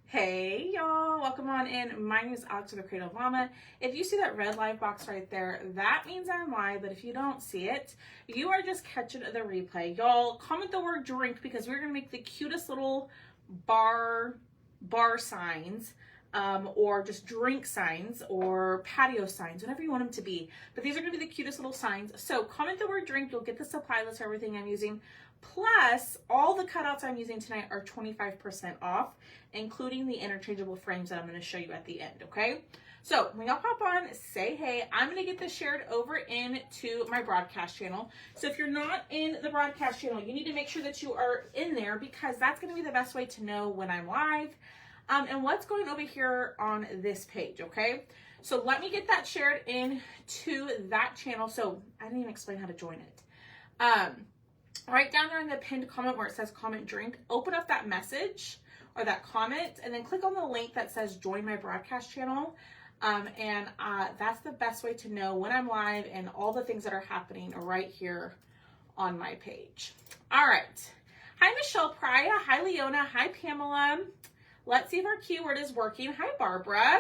Hey y'all, welcome on in. My name is Alex with the Creative Mama. If you see that red live box right there, that means I'm live, but if you don't see it, you are just catching the replay. Y'all, comment the word drink because we're gonna make the cutest little bar signs, or just drink signs or patio signs, whatever you want them to be. But these are gonna be the cutest little signs. So comment the word drink, you'll get the supply list for everything I'm using. Plus, all the cutouts I'm using tonight are 25% off, including the interchangeable frames that I'm going to show you at the end, okay? So, when y'all pop on, say hey. I'm going to get this shared over into my broadcast channel. So, if you're not in the broadcast channel, you need to make sure that you are in there because that's going to be the best way to know when I'm live and what's going over here on this page, okay? So, let me get that shared into that channel. So, I didn't even explain how to join it. Right down there in the pinned comment where it says comment drink, open up that message or that comment and then click on the link that says join my broadcast channel. That's the best way to know when I'm live and all the things that are happening right here on my page. All right. Hi, Michelle Prya. Hi, Leona. Hi, Pamela. Let's see if our keyword is working. Hi, Barbara.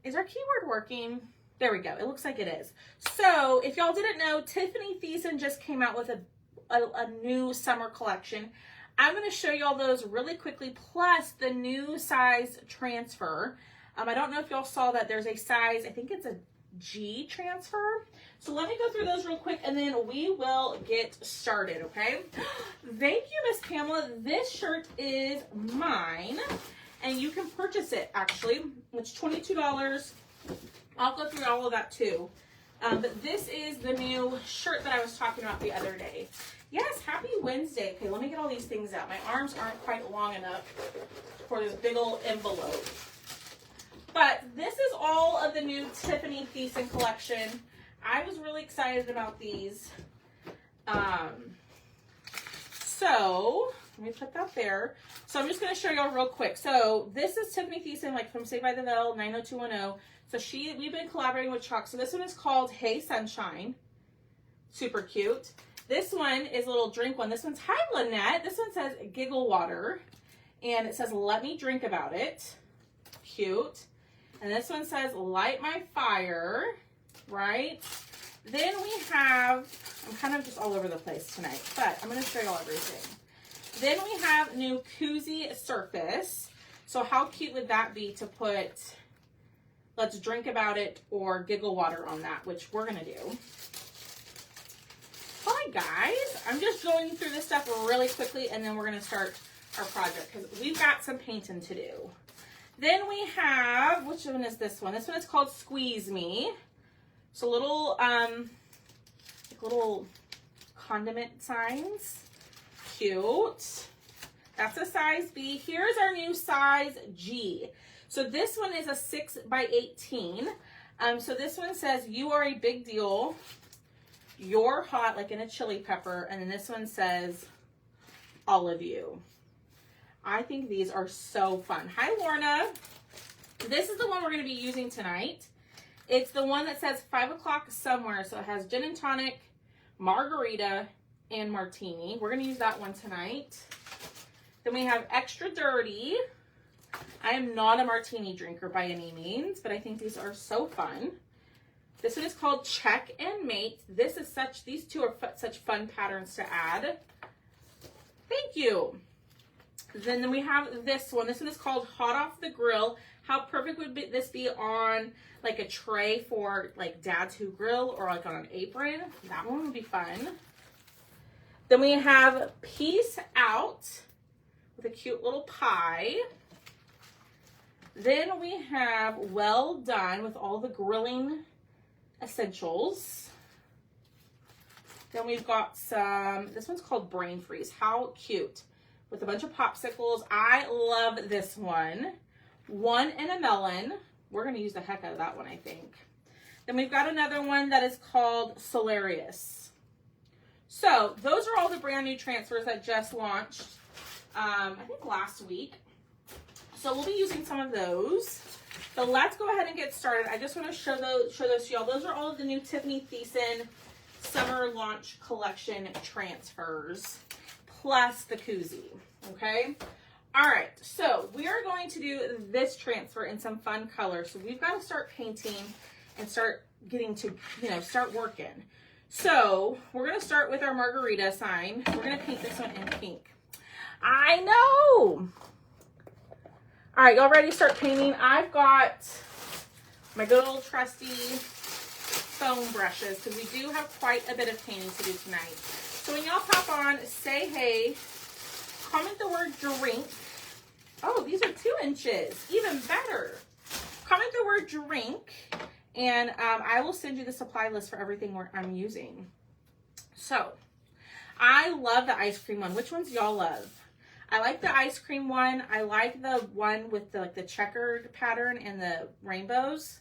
Is our keyword working? There we go. It looks like it is. So if y'all didn't know, Tiffany Thiessen just came out with a new summer collection. I'm going to show y'all those really quickly, plus the new size transfer. I don't know if y'all saw that there's a size, I think it's a G transfer. So let me go through those real quick and then we will get started, okay? Thank you, Miss Pamela. This shirt is mine and you can purchase it actually. It's $22. I'll go through all of that too. But this is the new shirt that I was talking about the other day. Yes, happy Wednesday. Okay, let me get all these things out. My arms aren't quite long enough for this big old envelope. But this is all of the new Tiffany Thiessen collection. I was really excited about these. So, let me put that there. So I'm just going to show y'all real quick. So this is Tiffany Thiessen, like from Saved by the Bell, 90210. So we've been collaborating with Chuck. So this one is called Hey Sunshine. Super cute. This one is a little drink one. This one's Hi Lynette. This one says Giggle Water. And it says Let Me Drink About It. Cute. And this one says Light My Fire. Right? Then we have, I'm kind of just all over the place tonight, but I'm going to show you all everything. Then we have new Koozie Surface. So how cute would that be to put Let's Drink About It or Giggle Water on that, which we're going to do. Hi, guys. I'm just going through this stuff really quickly, and then we're going to start our project because we've got some painting to do. Then we have, which one is this one? This one is called Squeeze Me. So little, little condiment signs. Cute. That's a size B. Here's our new size G. So this one is a 6x18. So this one says, you are a big deal. You're hot, like in a chili pepper. And then this one says, all of you. I think these are so fun. Hi, Lorna. This is the one we're going to be using tonight. It's the one that says 5 o'clock somewhere. So it has gin and tonic, margarita, and martini. We're going to use that one tonight. Then we have Extra Dirty. I am not a martini drinker by any means, but I think these are so fun. This one is called Check and Mate. These two are such fun patterns to add. Thank you. Then we have this one. This one is called Hot Off the Grill. How perfect would this be on like a tray for like dads who grill or like on an apron? That one would be fun. Then we have Peace Out with a cute little pie. Then we have Well Done with all the grilling essentials. Then we've got this one's called Brain Freeze. How cute. With a bunch of popsicles. I love this one. One and a melon. We're going to use the heck out of that one, I think. Then we've got another one that is called Solarius. So those are all the brand new transfers that just launched, I think last week. So we'll be using some of those. So let's go ahead and get started. I just want to show those to y'all. Those are all of the new Tiffany Thiessen Summer Launch Collection transfers, plus the koozie, okay? All right, so we are going to do this transfer in some fun colors. So we've got to start painting and start getting to, start working. So we're going to start with our margarita sign. We're going to paint this one in pink. I know. All right, y'all ready to start painting? I've got my good old trusty foam brushes because we do have quite a bit of painting to do tonight. So when y'all pop on, say hey, comment the word drink. Oh, these are 2 inches, even better. Comment the word drink, and I will send you the supply list for everything I'm using. So, I love the ice cream one. Which ones y'all love? I like the ice cream one. I like the one with the checkered pattern and the rainbows.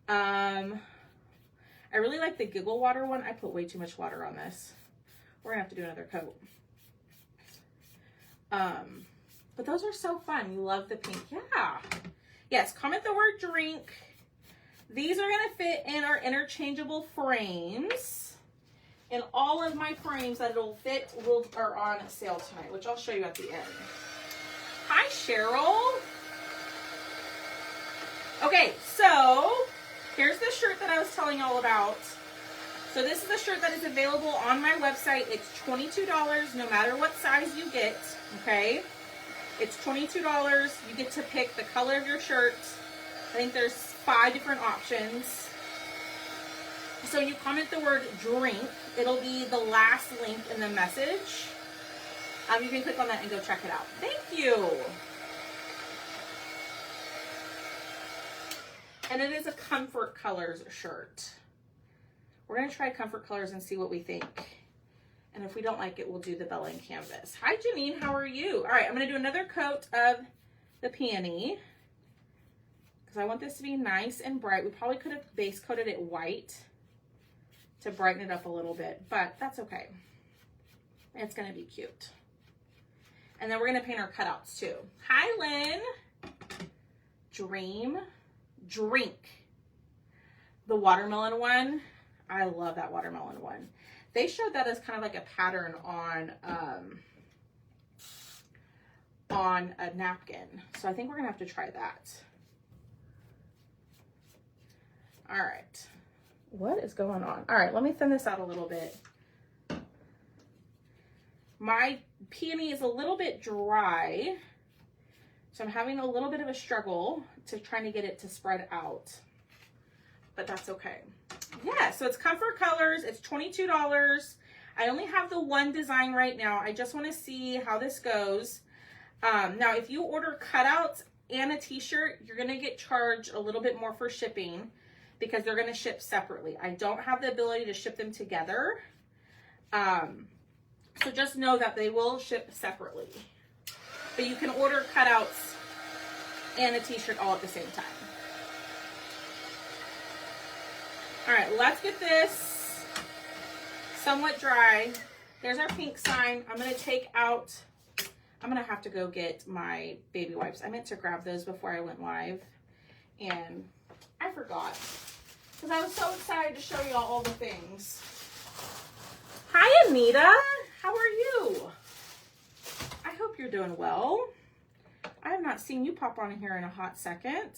I really like the giggle water one. I put way too much water on this. We're gonna have to do another coat. But those are so fun. You love the pink. Yeah. Yes, comment the word drink. These are gonna fit in our interchangeable frames. And all of my frames that it'll fit are on sale tonight, which I'll show you at the end. Hi, Cheryl. Okay, so here's the shirt that I was telling y'all about. So this is a shirt that is available on my website. It's $22 no matter what size you get, okay? It's $22. You get to pick the color of your shirt. I think there's 5 different options. So when you comment the word drink, it'll be the last link in the message. You can click on that and go check it out. Thank you. And it is a Comfort Colors shirt. We're going to try Comfort Colors and see what we think. And if we don't like it, we'll do the Bella and Canvas. Hi, Janine. How are you? All right, I'm going to do another coat of the peony because I want this to be nice and bright. We probably could have base coated it white to brighten it up a little bit, but that's okay. It's going to be cute. And then we're going to paint our cutouts too. Hi, Lynn. Dream, drink. The watermelon one. I love that watermelon one. They showed that as kind of like a pattern on a napkin. So I think we're gonna have to try that. All right. What is going on? All right, let me thin this out a little bit. My peony is a little bit dry, so I'm having a little bit of a struggle to trying to get it to spread out, but that's okay. Yeah, so it's Comfort Colors. It's $22. I only have the one design right now. I just want to see how this goes. Now, if you order cutouts and a t-shirt, you're going to get charged a little bit more for shipping because they're going to ship separately. I don't have the ability to ship them together. So just know that they will ship separately. But you can order cutouts and a t-shirt all at the same time. All right, let's get this somewhat dry. There's our pink sign. I'm gonna take out, I'm gonna have to go get my baby wipes. I meant to grab those before I went live and I forgot because I was so excited to show y'all all the things. Hi, Anita. How are you? I hope you're doing well. I have not seen you pop on here in a hot second.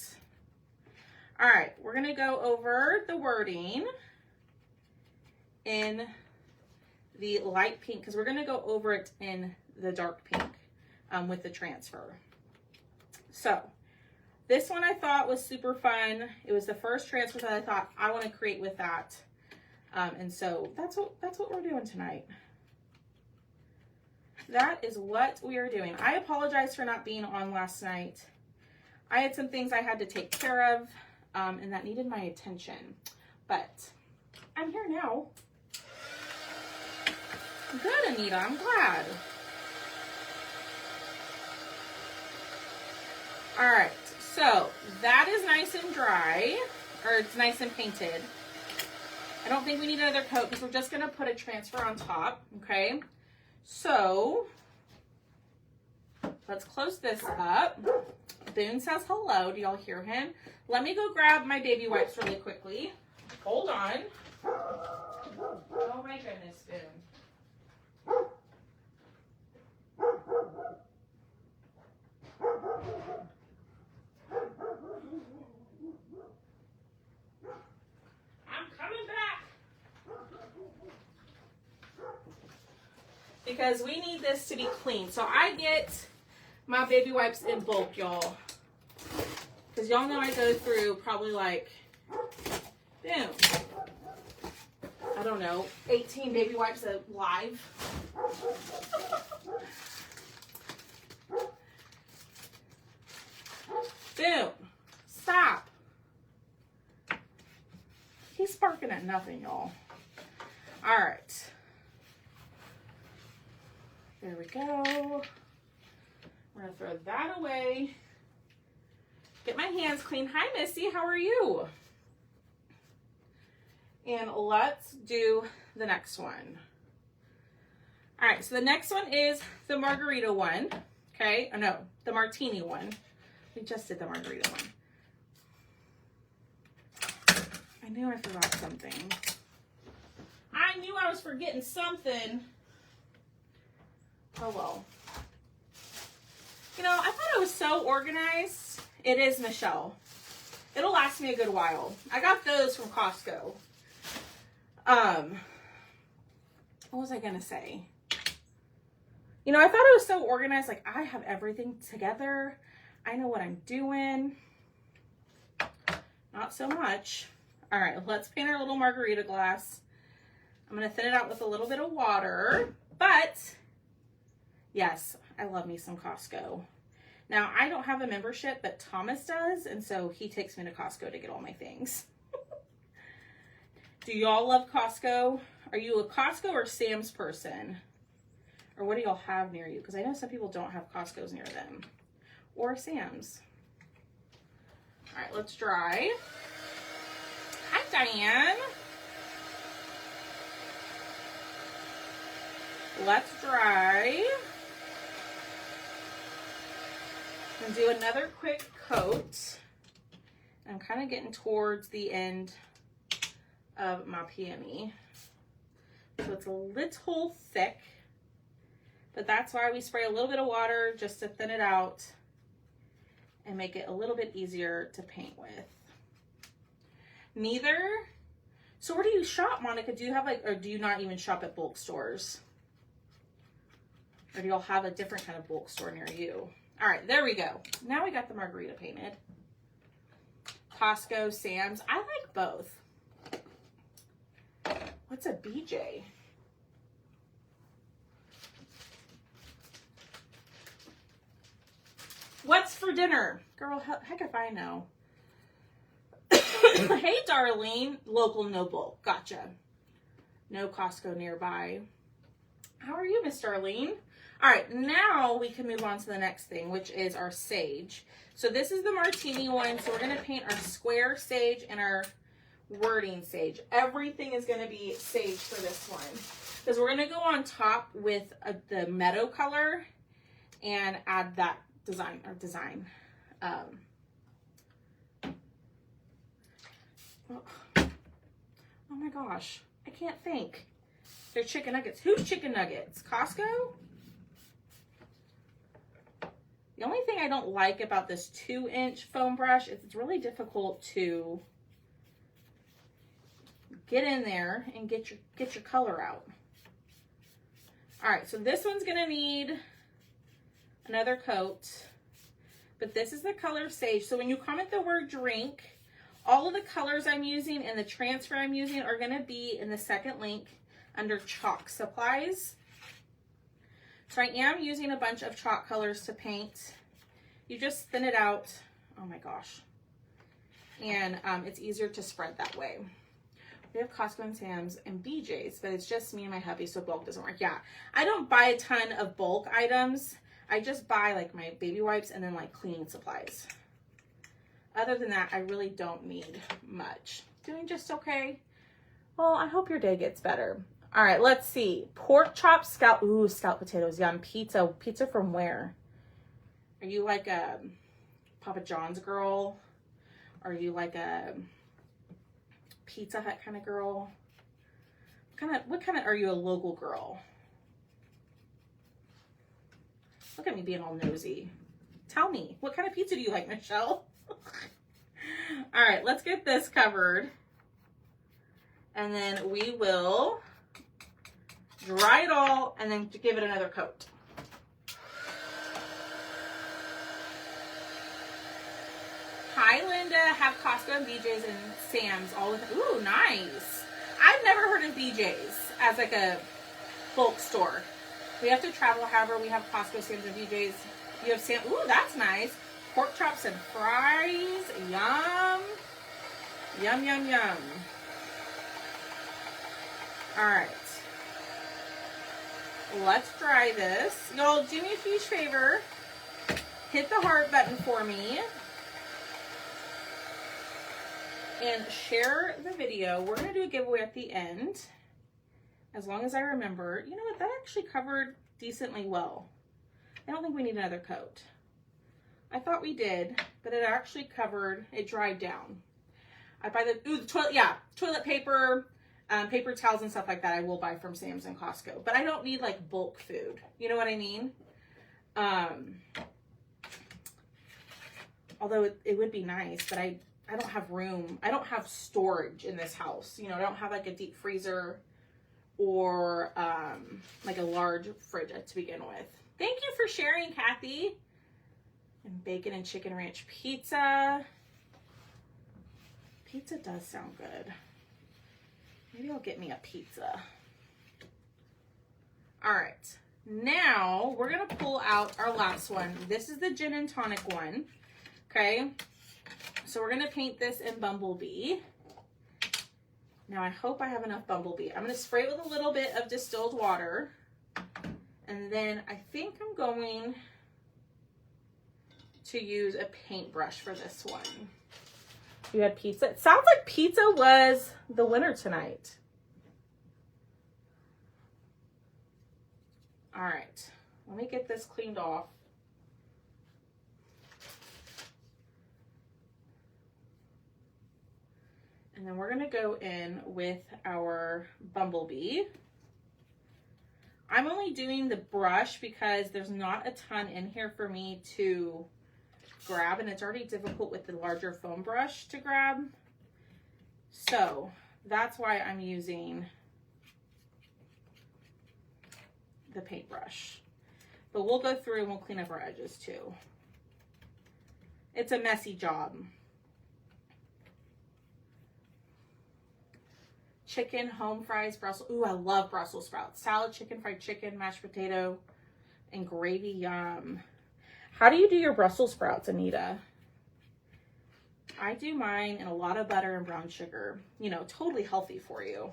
All right, we're gonna go over the wording in the light pink because we're gonna go over it in the dark pink with the transfer. So this one I thought was super fun. It was the first transfer that I thought I want to create with that, and so that's what we're doing tonight. That is what we are doing. I apologize for not being on last night. I had some things I had to take care of. And that needed my attention, but I'm here now. Good, Anita, I'm glad. All right, so that is nice and dry, or it's nice and painted. I don't think we need another coat because we're just gonna put a transfer on top, okay? So let's close this up. Boone says hello. Do y'all hear him? Let me go grab my baby wipes really quickly. Hold on. Oh my goodness, Boone. because we need this to be clean. So I get my baby wipes in bulk, y'all. Because y'all know I go through probably like, boom, I don't know, 18 baby wipes live. Boom. Stop. He's barking at nothing, y'all. All right. There we go. We're going to throw that away. Get my hands clean. Hi, Missy. How are you? And let's do the next one. All right. So the next one is the margarita one. Okay. Oh, no. The martini one. We just did the margarita one. I knew I forgot something. I knew I was forgetting something. Oh, well. You know, I thought I was so organized. It is, Michelle. It'll last me a good while. I got those from Costco. What was I going to say? You know, I thought it was so organized. Like, I have everything together. I know what I'm doing. Not so much. All right, let's paint our little margarita glass. I'm going to thin it out with a little bit of water. But, yes, I love me some Costco. Now, I don't have a membership, but Thomas does, and so he takes me to Costco to get all my things. Do y'all love Costco? Are you a Costco or Sam's person? Or what do y'all have near you? Because I know some people don't have Costco's near them. Or Sam's. All right, let's dry. Hi, Diane. Let's dry. And do another quick coat. I'm kind of getting towards the end of my peony. So it's a little thick, but that's why we spray a little bit of water just to thin it out and make it a little bit easier to paint with. So where do you shop, Monica? Do you have or do you not even shop at bulk stores? Or do y'all have a different kind of bulk store near you? All right, there we go. Now we got the margarita painted. Costco, Sam's. I like both. What's a BJ? What's for dinner? Girl, heck if I know. Hey, Darlene. Local, no bulk. Gotcha. No Costco nearby. How are you, Miss Darlene? All right, now we can move on to the next thing, which is our sage. So this is the martini one. So we're going to paint our square sage and our wording sage. Everything is going to be sage for this one. Because we're going to go on top with the meadow color and add that design. Oh my gosh, I can't think. They're chicken nuggets. Who's chicken nuggets? Costco? The only thing I don't like about this 2-inch foam brush is it's really difficult to get in there and get your color out. All right, so this one's gonna need another coat, but this is the color sage. So when you comment the word drink, all of the colors I'm using and the transfer I'm using are gonna be in the second link under chalk supplies. So I am using a bunch of chalk colors to paint. You just thin it out. Oh my gosh. And it's easier to spread that way. We have Costco and Sam's and BJ's, but it's just me and my hubby, so bulk doesn't work. Yeah, I don't buy a ton of bulk items. I just buy like my baby wipes and then like cleaning supplies. Other than that, I really don't need much. Doing just okay. Well, I hope your day gets better. All right, let's see. Pork chop scallop. Ooh, scallop potatoes. Yum. Pizza. Pizza from where? Are you like a Papa John's girl? Are you like a Pizza Hut kind of girl? What kind of are you a local girl? Look at me being all nosy. Tell me, what kind of pizza do you like, Michelle? All right, let's get this covered. And then we will dry it all, and then to give it another coat. Hi, Linda. Have Costco and BJ's and Sam's all with. Ooh, nice. I've never heard of BJ's as like a bulk store. We have to travel. However, we have Costco, Sam's, and BJ's. You have Sam. Ooh, that's nice. Pork chops and fries. Yum. Yum, yum, yum. All right. Let's try this. Y'all, do me a huge favor. Hit the heart button for me. And share the video. We're going to do a giveaway at the end. As long as I remember. You know what? That actually covered decently well. I don't think we need another coat. I thought we did, but it actually covered. It dried down. I buy the toilet, yeah, toilet paper, paper towels and stuff like that. I will buy from Sam's and Costco, but I don't need like bulk food. You know what I mean? Although it would be nice, but I don't have room. I don't have storage in this house. You know, I don't have like a deep freezer or like a large fridge to begin with. Thank you for sharing, Kathy. And bacon and chicken ranch pizza. Pizza does sound good. Maybe I'll get me a pizza. All right. Now we're going to pull out our last one. This is the gin and tonic one. Okay. So we're going to paint this in Bumblebee. Now I hope I have enough Bumblebee. I'm going to spray it with a little bit of distilled water. And then I think I'm going to use a paintbrush for this one. You had pizza. It sounds like pizza was the winner tonight. All right. Let me get this cleaned off. And then we're going to go in with our Bumblebee. I'm only doing the brush because there's not a ton in here for me to grab, and it's already difficult with the larger foam brush to grab. So that's why I'm using the paintbrush. But we'll go through and we'll clean up our edges too. It's a messy job. Chicken, home fries, Brussels. Ooh, I love Brussels sprouts. Salad, chicken, fried chicken, mashed potato, and gravy. Yum. How do you do your Brussels sprouts, Anita? I do mine in a lot of butter and brown sugar. You know, totally healthy for you.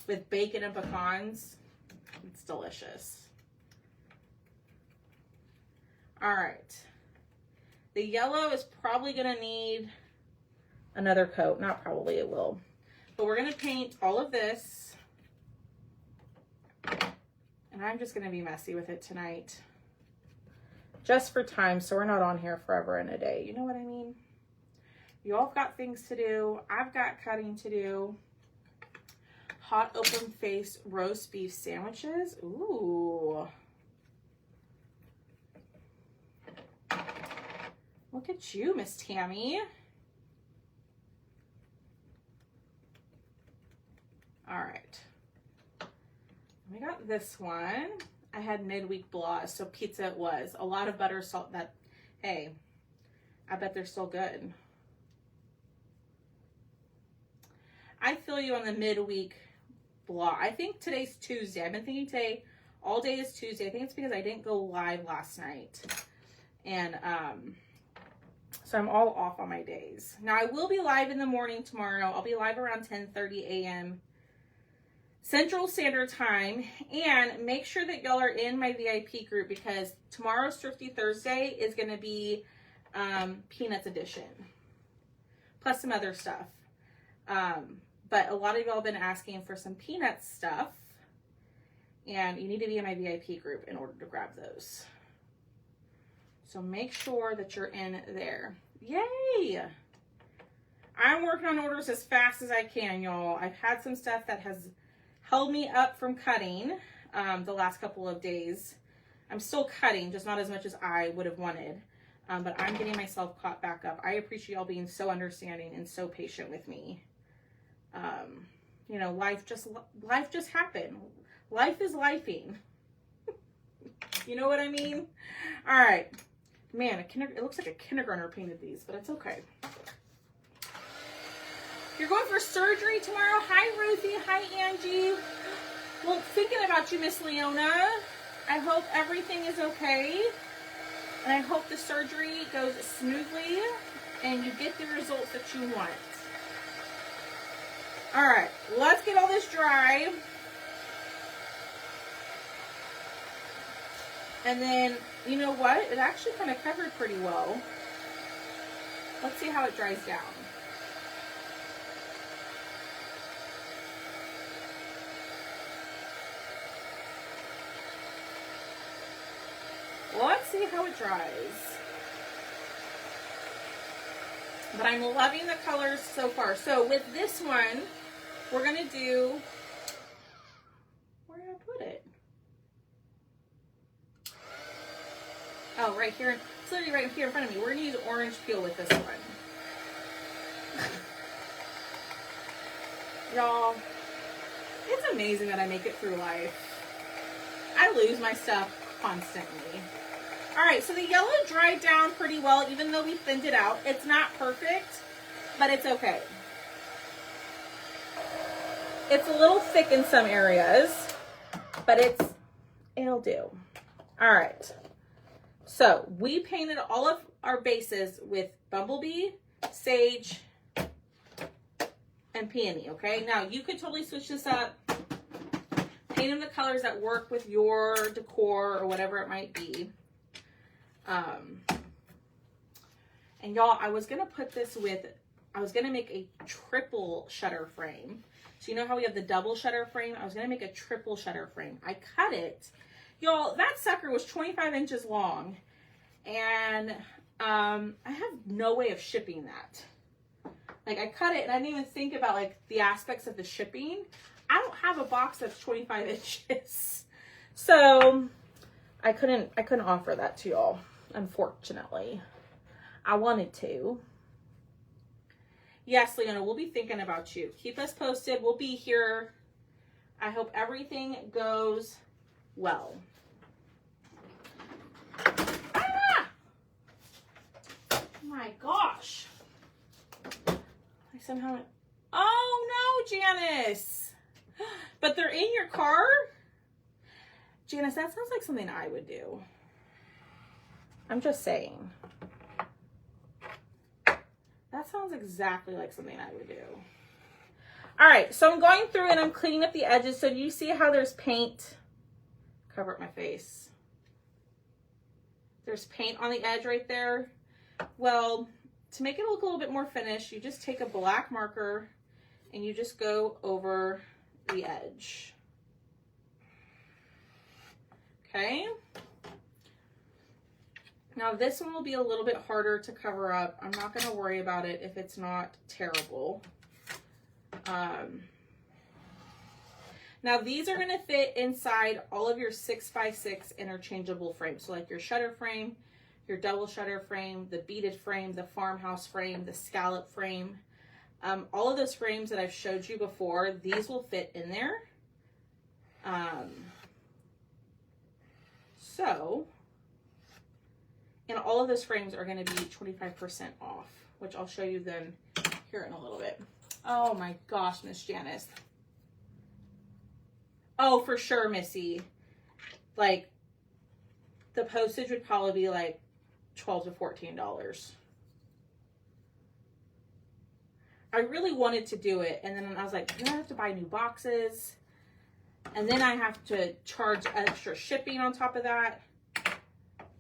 With bacon and pecans. It's delicious. All right. The yellow is probably going to need another coat. Not probably, it will. But we're going to paint all of this. And I'm just going to be messy with it tonight. Just for time, so we're not on here forever and a day. You know what I mean? You all have got things to do. I've got cutting to do. Hot open face roast beef sandwiches. Ooh. Look at you, Miss Tammy. All right. We got this one. I had midweek blahs, so pizza it was. A lot of butter, salt. That, hey, I bet they're still good. I feel you on the midweek blah. I think today's Tuesday. I've been thinking today, all day is Tuesday. I think it's because I didn't go live last night. And so I'm all off on my days. Now I will be live in the morning tomorrow. I'll be live around 10:30 a.m. Central Standard Time, and make sure that y'all are in my VIP group because tomorrow's Thrifty Thursday is going to be Peanuts edition, plus some other stuff. But a lot of y'all have been asking for some Peanuts stuff, and you need to be in my VIP group in order to grab those. So make sure that you're in there. Yay! I'm working on orders as fast as I can, y'all. I've had some stuff that has held me up from cutting the last couple of days. I'm still cutting, just not as much as I would have wanted. But I'm getting myself caught back up. I appreciate y'all being so understanding and so patient with me. You know, life just happened. Life is lifing. You know what I mean? All right. Man, it looks like a kindergartner painted these, but it's okay. You're going for surgery tomorrow. Hi, Ruthie. Hi, Angie. Well, thinking about you, Miss Leona. I hope everything is okay. And I hope the surgery goes smoothly and you get the results that you want. All right, let's get all this dry. And then, you know what? It actually kind of covered pretty well. Let's see how it dries down. Let's see how it dries. But I'm loving the colors so far. So with this one, we're going to do, where did I put it? Oh, right here. It's literally right here in front of me. We're going to use orange peel with this one. Y'all, it's amazing that I make it through life. I lose my stuff constantly. All right, so the yellow dried down pretty well, even though we thinned it out. It's not perfect, but it's okay. It's a little thick in some areas, but it'll do. All right. So we painted all of our bases with Bumblebee, Sage, and Peony, okay? Now, you could totally switch this up. Paint them the colors that work with your decor or whatever it might be. And y'all, I was going to put this with, I was going to make a triple shutter frame. So you know how we have the double shutter frame? I was going to make a triple shutter frame. I cut it. Y'all, that sucker was 25 inches long. And I have no way of shipping that. Like, I cut it and I didn't even think about like the aspects of the shipping. I don't have a box that's 25 inches. So I couldn't offer that to y'all, unfortunately. I wanted to. Yes, Leona, we'll be thinking about you. Keep us posted. We'll be here. I hope everything goes well. Ah! Oh my gosh. I somehow... Oh no, Janice. But they're in your car? Janice, that sounds like something I would do. I'm just saying. That sounds exactly like something I would do. All right, so I'm going through and I'm cleaning up the edges. So do you see how there's paint? Cover up my face. There's paint on the edge right there. Well, to make it look a little bit more finished, you just take a black marker and you just go over the edge. Okay. Now this one will be a little bit harder to cover up. I'm not going to worry about it if it's not terrible. Now these are going to fit inside all of your 6x6 interchangeable frames. So like your shutter frame, your double shutter frame, the beaded frame, the farmhouse frame, the scallop frame. All of those frames that I've showed you before, these will fit in there. And all of those frames are going to be 25% off, which I'll show you then here in a little bit. Oh my gosh, Miss Janice. Oh, for sure, Missy. Like, the postage would probably be like $12 to $14. I really wanted to do it, and then I was like, then I have to buy new boxes, and then I have to charge extra shipping on top of that.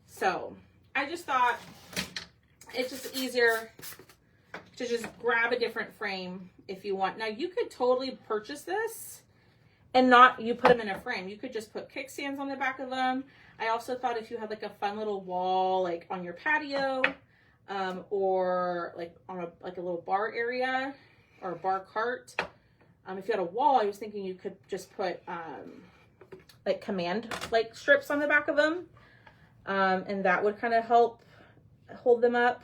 So I just thought it's just easier to just grab a different frame if you want. Now you could totally purchase this and not you put them in a frame. You could just put kickstands on the back of them. I also thought if you had like a fun little wall like on your patio, or like on a little bar area or a bar cart. If you had a wall, I was thinking you could just put like command like strips on the back of them. And that would kind of help hold them up.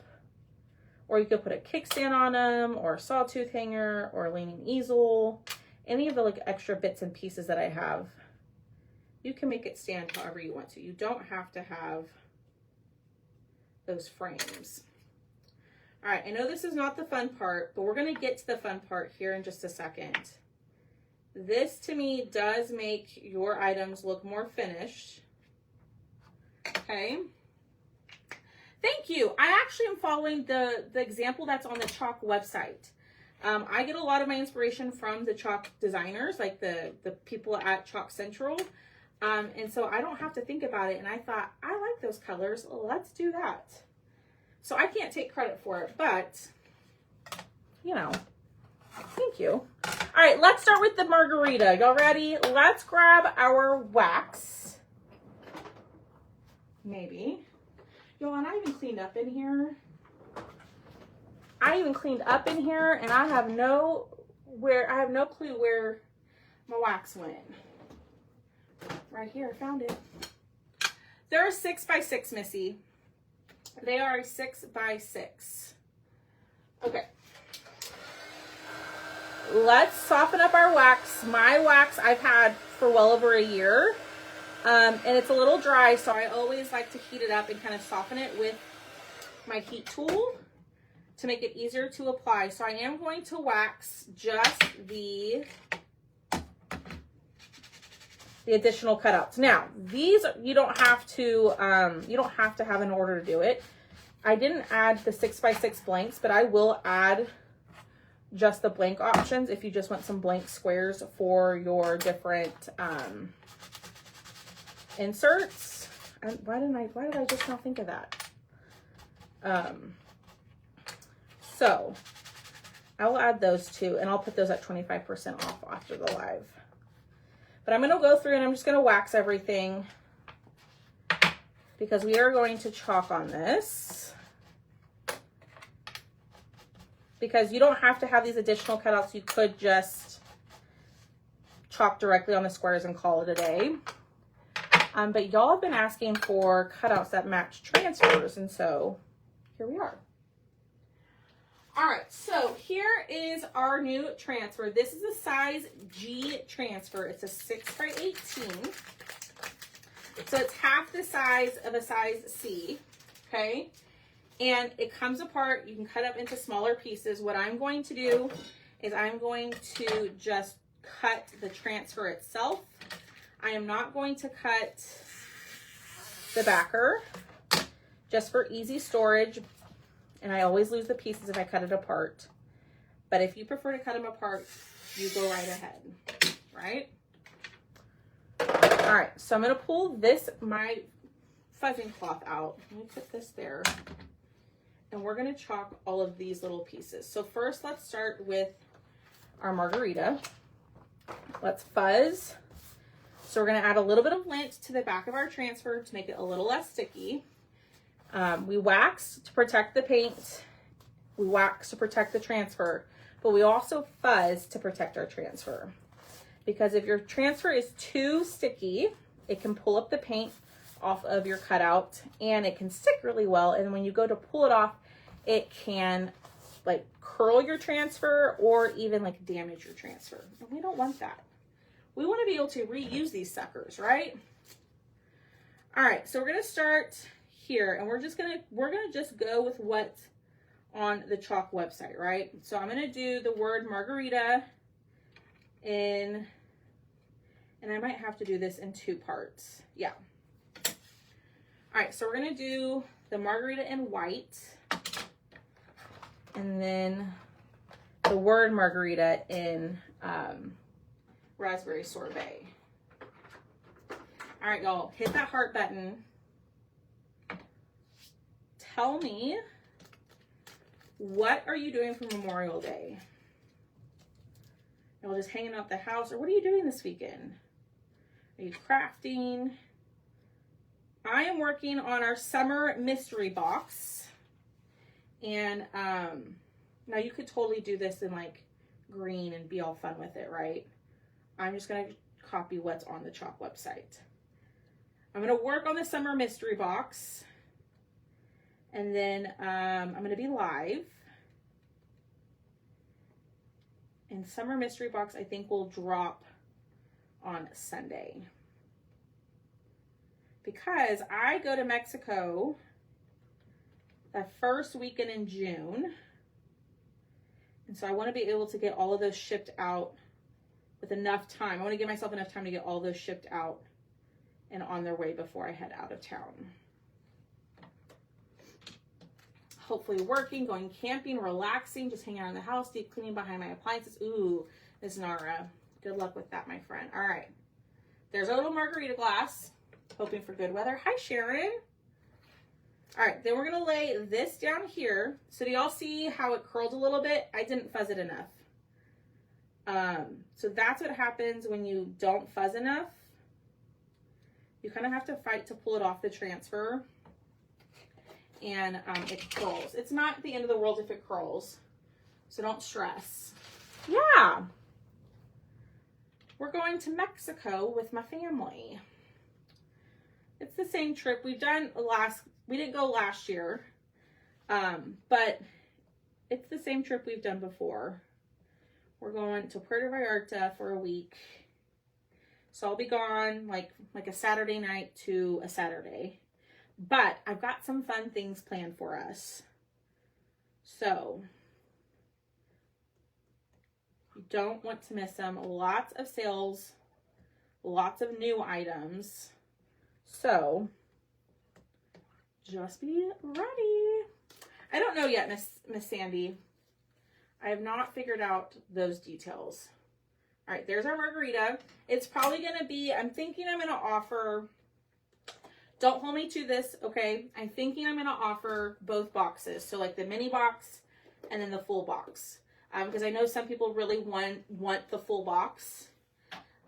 Or you could put a kickstand on them, or a sawtooth hanger, or a leaning easel. Any of the like extra bits and pieces that I have you can make it stand however you want to. You don't have to have those frames. All right, I know this is not the fun part, but we're gonna get to the fun part here in just a second. This to me does make your items look more finished. Okay. Thank you. I actually am following the example that's on the Chalk website. I get a lot of my inspiration from the Chalk designers, like the people at Chalk Central. And so I don't have to think about it. And I thought, I like those colors. Let's do that. So I can't take credit for it, but you know, thank you. All right, let's start with the margarita. Y'all ready? Let's grab our wax. Maybe. Y'all, and I even cleaned up in here. And I have no clue where my wax went. Right here, I found it. They're a 6x6, Missy. They are a 6x6. Okay. Let's soften up our wax. My wax I've had for well over a year. And it's a little dry, so I always like to heat it up and kind of soften it with my heat tool to make it easier to apply. So I am going to wax just the additional cutouts. Now, these you don't have to have in order to do it. I didn't add the 6x6 blanks, but I will add just the blank options if you just want some blank squares for your different inserts. And why did I just not think of that? So I will add those two, and I'll put those at 25% off after the live. But I'm going to go through and I'm just going to wax everything because we are going to chalk on this. Because you don't have to have these additional cutouts. You could just chalk directly on the squares and call it a day. But y'all have been asking for cutouts that match transfers, and so here we are. All right, so here is our new transfer. This is a size G transfer. It's a 6x18. So it's half the size of a size C, okay? And it comes apart. You can cut up into smaller pieces. What I'm going to do is I'm going to just cut the transfer itself. I am not going to cut the backer, just for easy storage. And I always lose the pieces if I cut it apart. But if you prefer to cut them apart, you go right ahead, right? All right, so I'm gonna pull my fuzzing cloth out. Let me put this there. And we're gonna chalk all of these little pieces. So first, let's start with our margarita. Let's fuzz. So we're gonna add a little bit of lint to the back of our transfer to make it a little less sticky. We wax to protect the paint. We wax to protect the transfer, but we also fuzz to protect our transfer. Because if your transfer is too sticky, it can pull up the paint off of your cutout and it can stick really well. And when you go to pull it off, it can like curl your transfer or even like damage your transfer. And we don't want that. We want to be able to reuse these suckers, right? All right, so we're going to start here and we're gonna just go with what's on the Chalk website, right? So I'm gonna do the word margarita and I might have to do this in 2 parts. Yeah. All right, so we're gonna do the margarita in white and then the word margarita in raspberry sorbet. All right, y'all, hit that heart button. Tell me, what are you doing for Memorial Day? Y'all just hanging out the house, or what are you doing this weekend? Are you crafting? I am working on our summer mystery box. And now you could totally do this in like green and be all fun with it, right? I'm just gonna copy what's on the Chalk website. I'm gonna work on the summer mystery box. And then I'm going to be live. And Summer Mystery Box, I think, will drop on Sunday. because I go to Mexico the first weekend in June. And so I want to be able to get all of those shipped out with enough time. I want to give myself enough time to get all those shipped out and on their way before I head out of town. Hopefully working, going camping, relaxing, just hanging out in the house, deep cleaning behind my appliances. Ooh, Miss Nara. Good luck with that, my friend. All right. There's a little margarita glass. Hoping for good weather. Hi, Sharon. All right, then we're going to lay this down here. So do y'all see how it curled a little bit? I didn't fuzz it enough. So that's what happens when you don't fuzz enough. You kind of have to fight to pull it off the transfer. And it curls. It's not the end of the world if it curls. So don't stress. Yeah. We're going to Mexico with my family. It's the same trip we've done we didn't go last year, but it's the same trip we've done before. We're going to Puerto Vallarta for a week. So I'll be gone like a Saturday night to a Saturday, but I've got some fun things planned for us. So you don't want to miss them. Lots of sales, lots of new items. So just be ready. I don't know yet, Miss Sandy. I have not figured out those details. All right, there's our margarita. It's probably going to be, I'm thinking I'm going to offer, don't hold me to this, okay? I'm thinking I'm going to offer both boxes. So like the mini box and then the full box. Because I know some people really want the full box.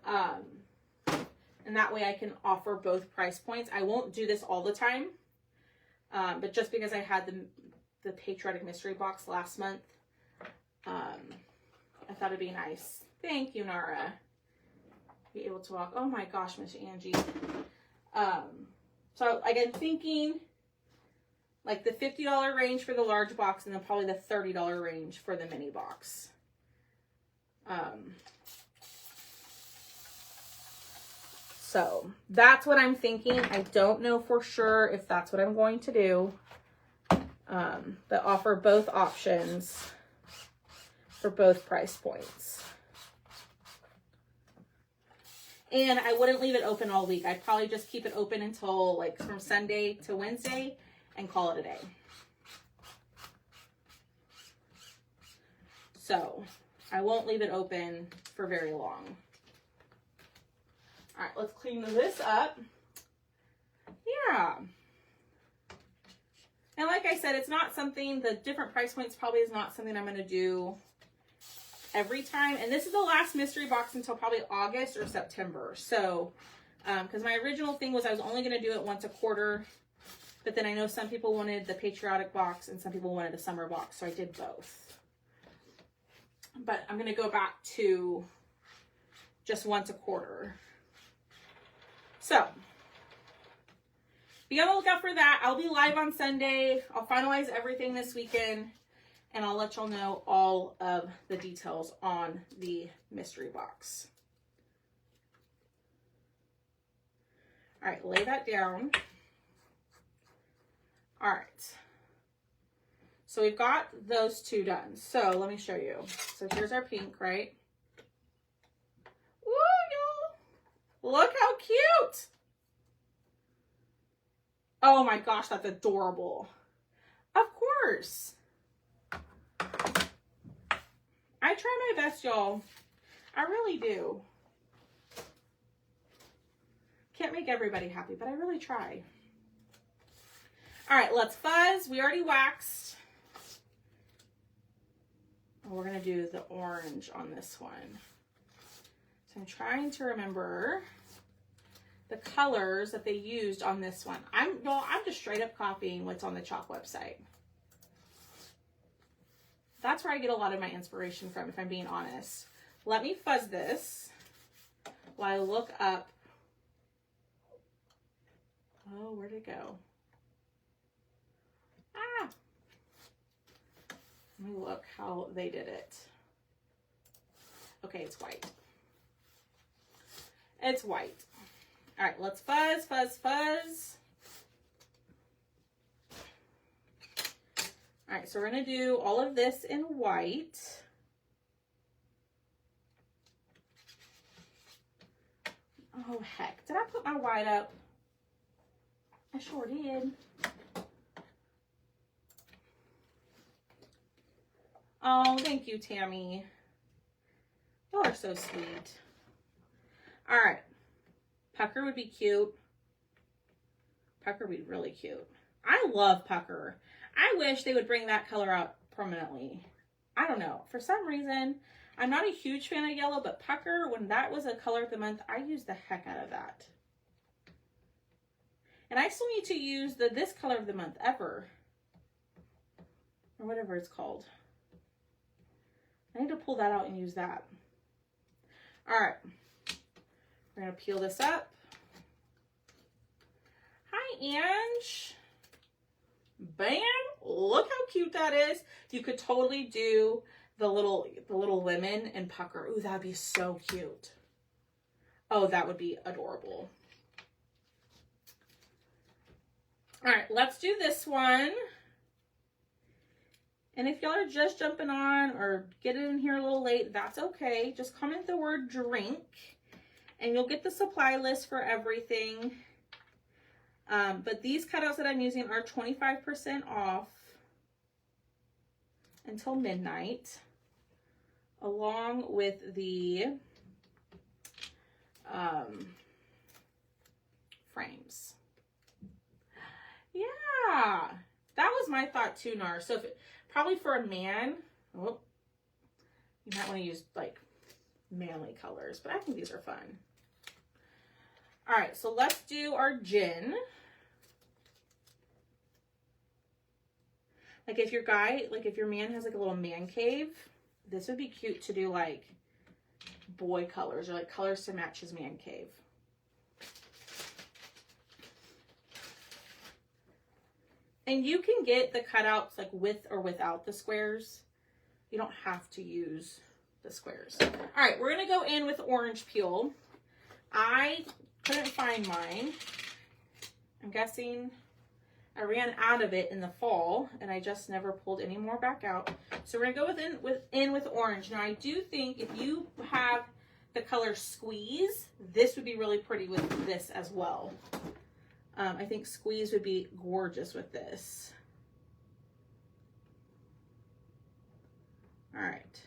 And that way I can offer both price points. I won't do this all the time. But just because I had the Patriotic Mystery Box last month, I thought it'd be nice. Thank you, Nara. Be able to walk. Oh my gosh, Miss Angie. So again, thinking like the $50 range for the large box and then probably the $30 range for the mini box. So that's what I'm thinking. I don't know for sure if that's what I'm going to do. But offer both options for both price points. And I wouldn't leave it open all week. I'd probably just keep it open until like from Sunday to Wednesday and call it a day. So I won't leave it open for very long. All right, let's clean this up. Yeah. And like I said, it's not something, the different price points probably is not something I'm going to do every time. And this is the last mystery box until probably August or September. So, because my original thing was I was only going to do it once a quarter. But then I know some people wanted the patriotic box and some people wanted a summer box. So I did both. But I'm going to go back to just once a quarter. So, be on the lookout for that. I'll be live on Sunday. I'll finalize everything this weekend. And I'll let y'all know all of the details on the mystery box. All right, lay that down. All right. So we've got those two done. So let me show you. So here's our pink, right? Woo, y'all. Look how cute. Oh my gosh, that's adorable. Of course. I try my best, y'all. I really do. Can't make everybody happy, but I really try. All right, let's fuzz. We already waxed. We're going to do the orange on this one. So I'm trying to remember the colors that they used on this one. I'm just straight up copying what's on the Chalk website. That's where I get a lot of my inspiration from, if I'm being honest. Let me fuzz this while I look up. Oh, where'd it go? Ah! Let me look how they did it. Okay, it's white. It's white. All right, let's fuzz, fuzz, fuzz. All right, so we're gonna do all of this in white. Oh, heck, did I put my white up? I sure did. Oh, thank you, Tammy. Y'all are so sweet. All right. Pucker would be cute. Pucker would be really cute. I love pucker. I wish they would bring that color out permanently. I don't know. For some reason, I'm not a huge fan of yellow, but pucker, when that was a color of the month, I used the heck out of that. And I still need to use this color of the month ever. Or whatever it's called. I need to pull that out and use that. All right. We're going to peel this up. Hi, Ange. Bam. Look how cute that is. You could totally do the little lemon and pucker. Ooh, that'd be so cute. Oh, that would be adorable. All right, let's do this one. And if y'all are just jumping on or getting in here a little late, that's okay. Just comment the word drink and you'll get the supply list for everything. But these cutouts that I'm using are 25% off until midnight, along with the frames. Yeah, that was my thought too, Nar. So if probably for a man, oh, you might want to use like manly colors, but I think these are fun. All right, so let's do our gin. Like if your guy, like if your man has like a little man cave, this would be cute to do like boy colors or like colors to match his man cave. And you can get the cutouts like with or without the squares. You don't have to use the squares. All right, we're gonna go in with orange peel. I couldn't find mine. I'm guessing I ran out of it in the fall and I just never pulled any more back out. So we're gonna go with orange. Now I do think if you have the color Squeeze, this would be really pretty with this as well. I think Squeeze would be gorgeous with this. All right,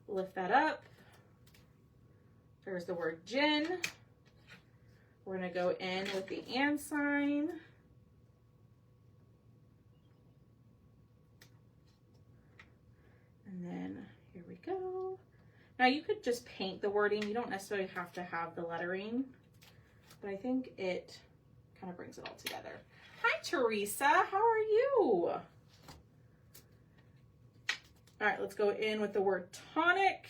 lift that up. There's the word gin. We're gonna go in with the and sign. And then here we go. Now you could just paint the wording. You don't necessarily have to have the lettering, but I think it kind of brings it all together. Hi, Teresa. How are you? All right, let's go in with the word tonic.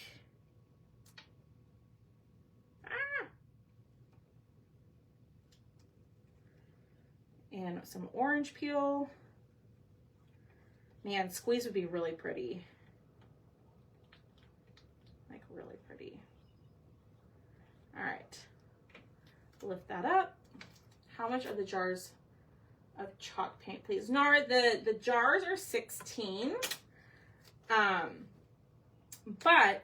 And some orange peel. Man, Squeeze would be really pretty. Like really pretty. All right, lift that up. How much are the jars of chalk paint, please? Nara, the jars are 16. But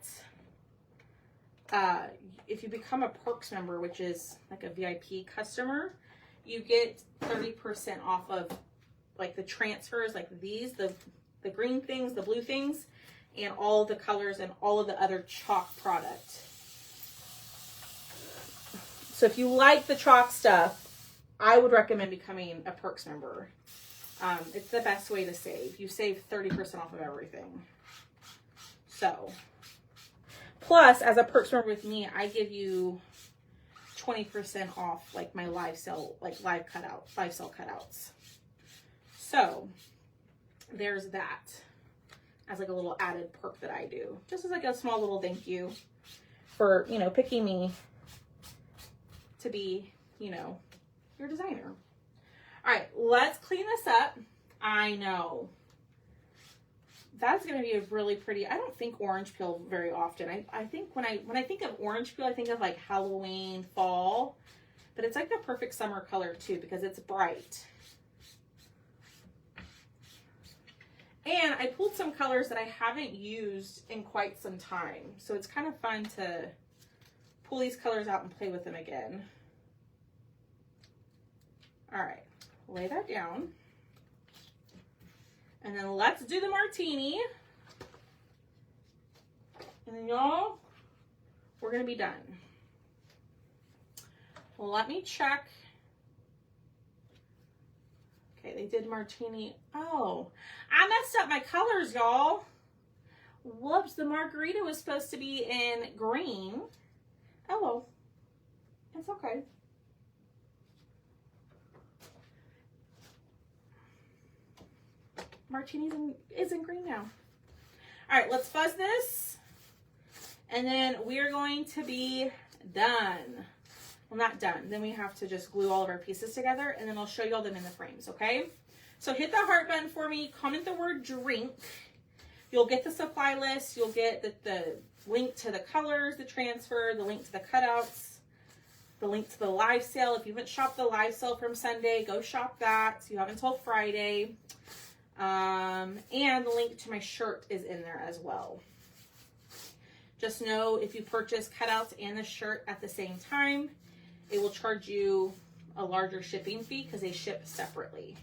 if you become a Perks member, which is like a VIP customer, you get 30% off of like the transfers, like these, the green things, the blue things, and all the colors and all of the other chalk product. So if you like the chalk stuff, I would recommend becoming a Perks member. It's the best way to save. You save 30% off of everything. So, plus as a Perks member with me, I give you 20% off like my live sale cutouts. So there's that as like a little added perk that I do. Just as like a small little thank you for, you know, picking me to be, you know, your designer. All right, let's clean this up. I know. That's gonna be a really pretty, I don't think orange peel very often. I think when I think of orange peel, I think of like Halloween, fall. But it's like the perfect summer color too because it's bright. And I pulled some colors that I haven't used in quite some time. So it's kind of fun to pull these colors out and play with them again. All right, lay that down. And then let's do the martini. And then y'all, we're gonna be done. Well, let me check. Okay, they did martini. Oh, I messed up my colors, y'all. Whoops, the margarita was supposed to be in green. Oh, well, it's okay. Martini is in green now. All right, let's fuzz this. And then we are going to be done. Well, not done. Then we have to just glue all of our pieces together, and then I'll show you all them in the frames, okay? So hit the heart button for me. Comment the word drink. You'll get the supply list. You'll get the link to the colors, the transfer, the link to the cutouts, the link to the live sale. If you haven't shopped the live sale from Sunday, go shop that. You have until Friday. And the link to my shirt is in there as well. Just know if you purchase cutouts and the shirt at the same time, it will charge you a larger shipping fee because they ship separately.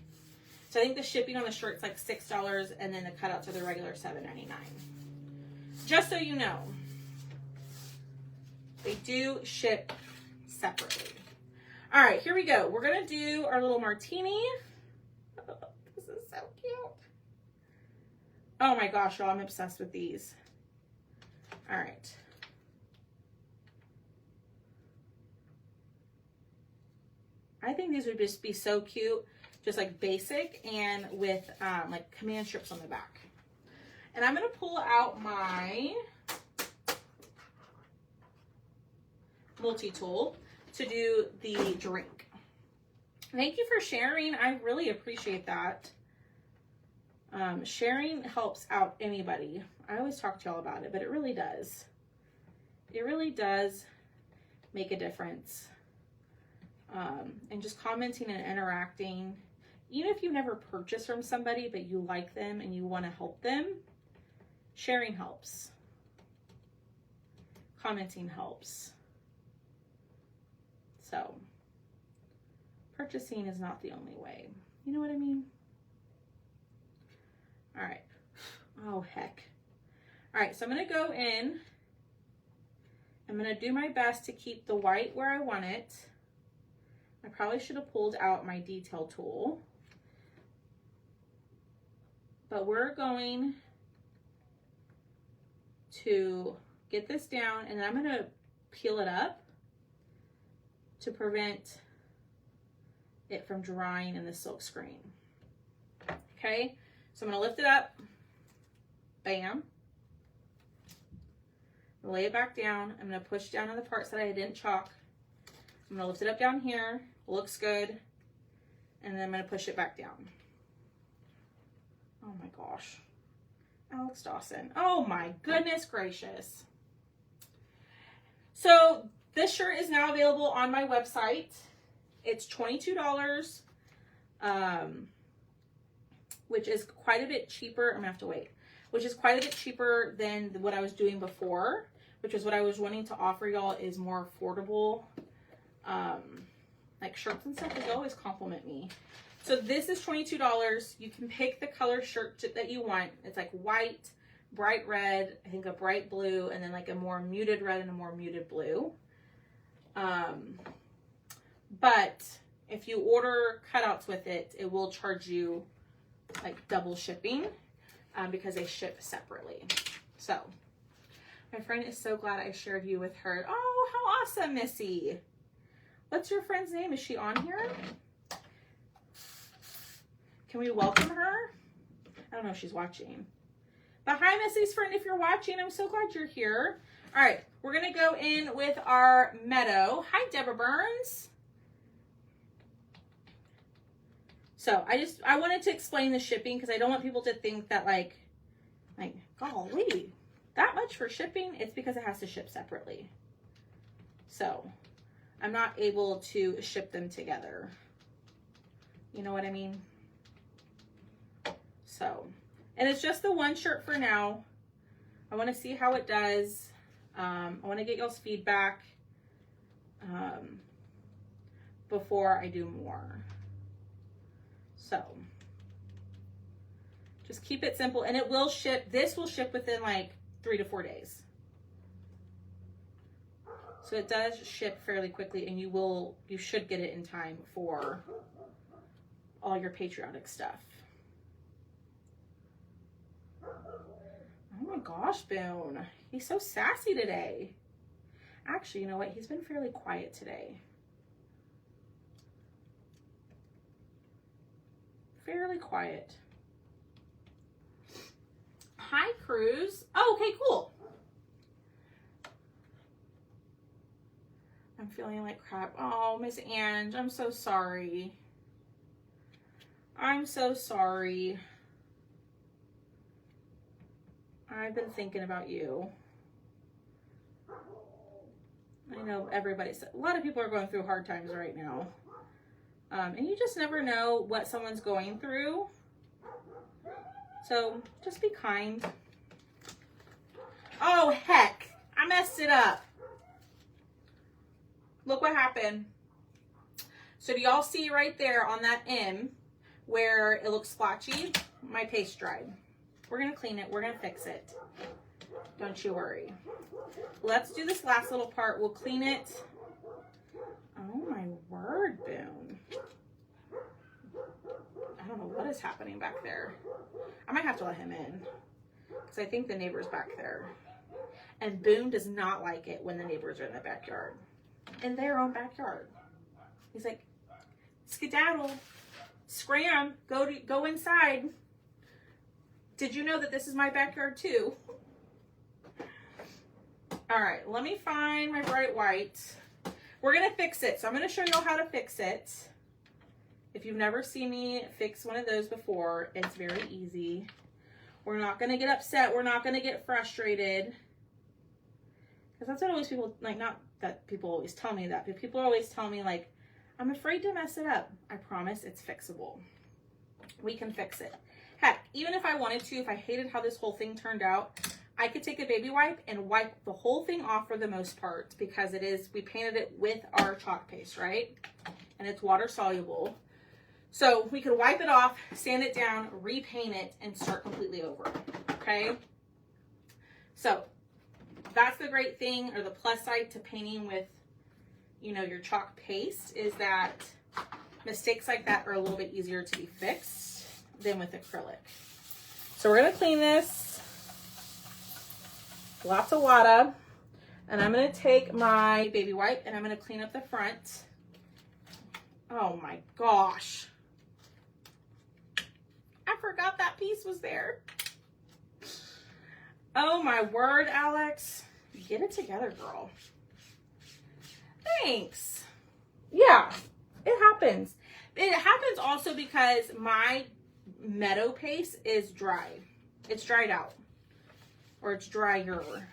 So I think the shipping on the shirt's like $6 and then the cutouts are the regular $7.99. Just so you know, they do ship separately. All right, here we go. We're gonna do our little martini. Oh, this is so cute. Oh my gosh, y'all, I'm obsessed with these. All right. I think these would just be so cute, just like basic and with like command strips on the back. And I'm gonna pull out my multi-tool to do the drink. Thank you for sharing. I really appreciate that. Sharing helps out anybody. I always talk to y'all about it, but it really does. It really does make a difference. And just commenting and interacting, even if you never purchased from somebody, but you like them and you want to help them, sharing helps. Commenting helps. So, purchasing is not the only way. You know what I mean? All right. Oh, heck. All right, so I'm going to go in. I'm going to do my best to keep the white where I want it. I probably should have pulled out my detail tool. But we're going to get this down, and then I'm going to peel it up to prevent it from drying in the silk screen. Okay, so I'm going to lift it up. Bam. Lay it back down. I'm going to push down on the parts that I didn't chalk. I'm going to lift it up down here. Looks good. And then I'm going to push it back down. Oh my gosh. Alex Dawson. Oh my goodness gracious. So this shirt is now available on my website. It's $22, which is quite a bit cheaper. I'm going to have to wait. Which is quite a bit cheaper than what I was doing before, which is what I was wanting to offer y'all is more affordable, like shirts and stuff. They always compliment me. So this is $22. You can pick the color shirt that you want. It's like white, bright red, I think a bright blue, and then like a more muted red and a more muted blue. But if you order cutouts with it, it will charge you like double shipping. Because they ship separately. So, my friend is so glad I shared you with her. Oh, how awesome, Missy. What's your friend's name? Is she on here? Can we welcome her? I don't know if she's watching. But hi, Missy's friend, if you're watching. I'm so glad you're here. All right, we're going to go in with our Meadow. Hi, Deborah Burns. So I wanted to explain the shipping because I don't want people to think that like, golly, that much for shipping. It's because it has to ship separately. So I'm not able to ship them together. You know what I mean? So, and it's just the one shirt for now. I want to see how it does. I want to get y'all's feedback before I do more. So, just keep it simple, and it will ship. This will ship within like 3 to 4 days. So it does ship fairly quickly, and you should get it in time for all your patriotic stuff. Oh my gosh, Boone. He's so sassy today. Actually, you know what? He's been fairly quiet today. Fairly quiet. Hi, Cruz. Oh, okay, cool. I'm feeling like crap. Oh, Miss Ange, I'm so sorry. I'm so sorry. I've been thinking about you. I know everybody's, a lot of people are going through hard times right now. And you just never know what someone's going through. So just be kind. Oh, heck. I messed it up. Look what happened. So do y'all see right there on that M where it looks splotchy? My paste dried. We're going to clean it. We're going to fix it. Don't you worry. Let's do this last little part. We'll clean it. Oh my word, Boone. I don't know what is happening back there. I might have to let him in because I think the neighbor's back there. And Boone does not like it when the neighbors are in the backyard. In their own backyard. He's like, skedaddle, scram, go inside. Did you know that this is my backyard too? All right, let me find my bright white. We're gonna fix it. So I'm gonna show y'all how to fix it. If you've never seen me fix one of those before, it's very easy. We're not gonna get upset. We're not gonna get frustrated. Because that's what always people, like, not that people always tell me that, but people always tell me, like, I'm afraid to mess it up. I promise it's fixable. We can fix it. Heck, even if I wanted to, if I hated how this whole thing turned out, I could take a baby wipe and wipe the whole thing off for the most part because it is, we painted it with our chalk paste, right? And it's water soluble. So we could wipe it off, sand it down, repaint it, and start completely over, okay? So that's the great thing, or the plus side to painting with, you know, your chalk paste, is that mistakes like that are a little bit easier to be fixed than with acrylic. So we're gonna clean this. Lots of water. And I'm gonna take my baby wipe and I'm gonna clean up the front. Oh my gosh. I forgot that piece was there. Oh my word, Alex. Get it together, girl. Thanks. Yeah, it happens. It happens also because my meadow paste is dry. It's dried out. Or it's drier.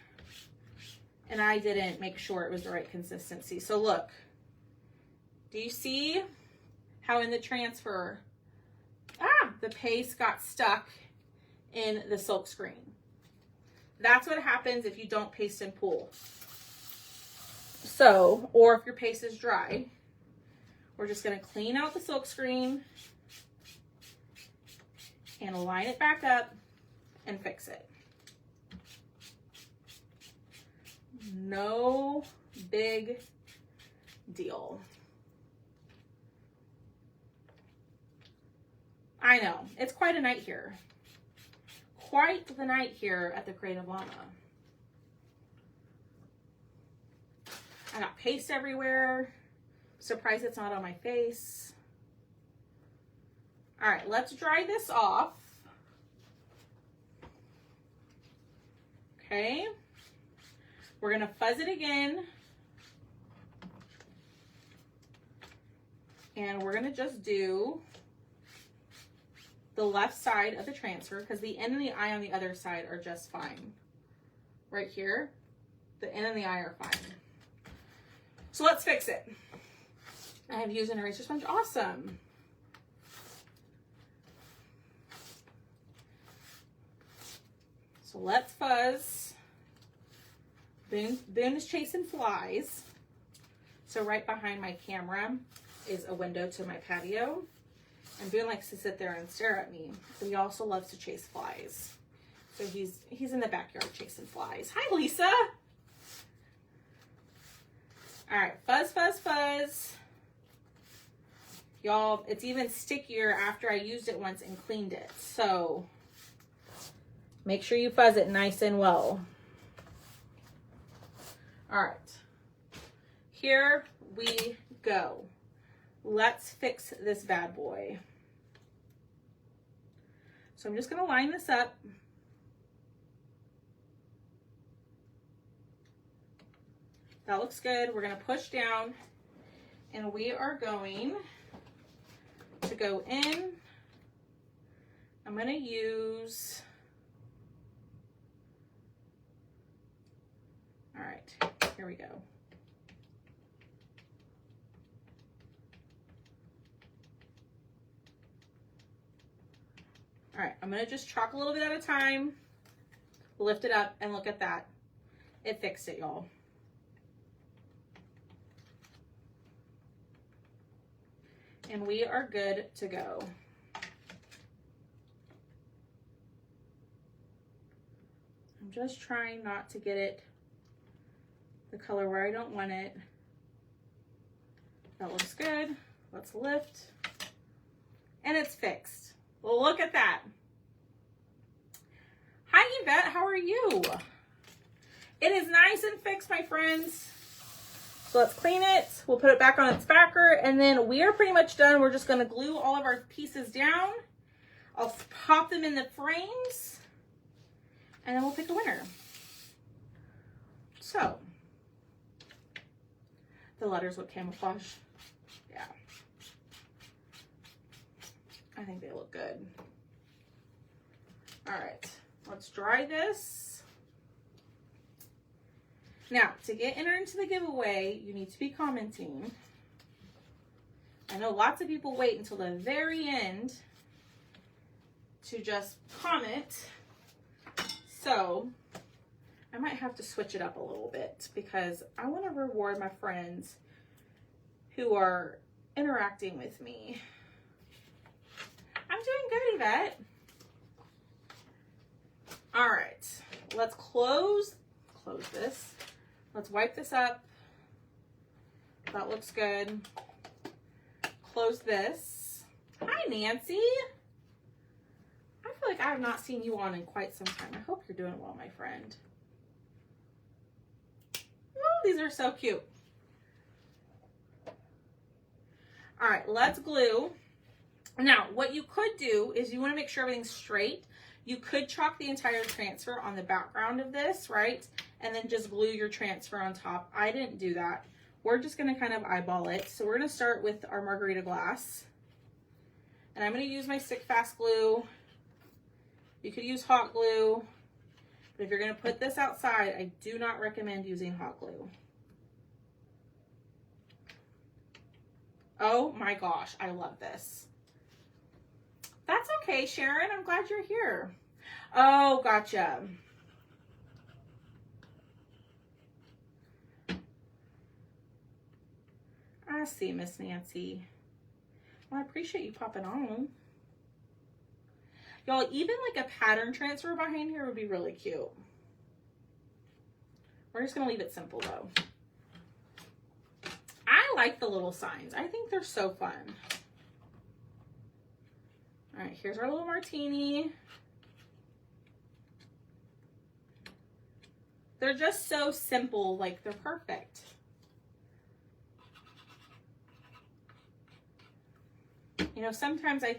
And I didn't make sure it was the right consistency. So look. Do you see how in the transfer, the paste got stuck in the silk screen? That's what happens if you don't paste and pull. So, or if your paste is dry, we're just going to clean out the silk screen and line it back up and fix it. No big deal. I know, it's quite a night here. Quite the night here at the Creative Llama. I got paste everywhere. Surprised it's not on my face. All right, let's dry this off. Okay. We're gonna fuzz it again. And we're gonna just do the left side of the transfer because the N and the I on the other side are just fine. Right here, the N and the I are fine. So let's fix it. I have used an eraser sponge. Awesome. So let's fuzz. Boone is chasing flies. So right behind my camera is a window to my patio. And Boone likes to sit there and stare at me. But he also loves to chase flies. So he's in the backyard chasing flies. Hi, Lisa. All right, fuzz, fuzz, fuzz. Y'all, it's even stickier after I used it once and cleaned it. So make sure you fuzz it nice and well. All right, here we go. Let's fix this bad boy. So I'm just gonna line this up. That looks good. We're gonna push down and we are going to go in. I'm gonna use, all right, here we go. All right, I'm gonna just chalk a little bit at a time, lift it up, and look at that. It fixed it, y'all. And we are good to go. I'm just trying not to get it the color where I don't want it. That looks good. Let's lift. And it's fixed. Well, look at that. Hi, Yvette. How are you? It is nice and fixed, my friends. So let's clean it. We'll put it back on its backer, and then we are pretty much done. We're just going to glue all of our pieces down. I'll pop them in the frames, and then we'll pick a winner. So the letters look camouflage. Yeah. I think they look good. All right, let's dry this. Now, to get entered into the giveaway, you need to be commenting. I know lots of people wait until the very end to just comment. So, I might have to switch it up a little bit because I want to reward my friends who are interacting with me. I'm doing good, Yvette. All right, let's close this. Let's wipe this up. That looks good. Close this. Hi, Nancy. I feel like I have not seen you on in quite some time. I hope you're doing well, my friend. Oh, these are so cute. All right, let's glue. Now, what you could do is you want to make sure everything's straight. You could chalk the entire transfer on the background of this, right? And then just glue your transfer on top. I didn't do that. We're just gonna kind of eyeball it. So we're gonna start with our margarita glass. And I'm gonna use my stick fast glue. You could use hot glue. But if you're gonna put this outside, I do not recommend using hot glue. Oh my gosh, I love this. That's okay, Sharon. I'm glad you're here. Oh, gotcha. I see, Miss Nancy. Well, I appreciate you popping on. Y'all, even like a pattern transfer behind here would be really cute. We're just gonna leave it simple though. I like the little signs. I think they're so fun. All right, here's our little martini. They're just so simple, like they're perfect. You know, sometimes I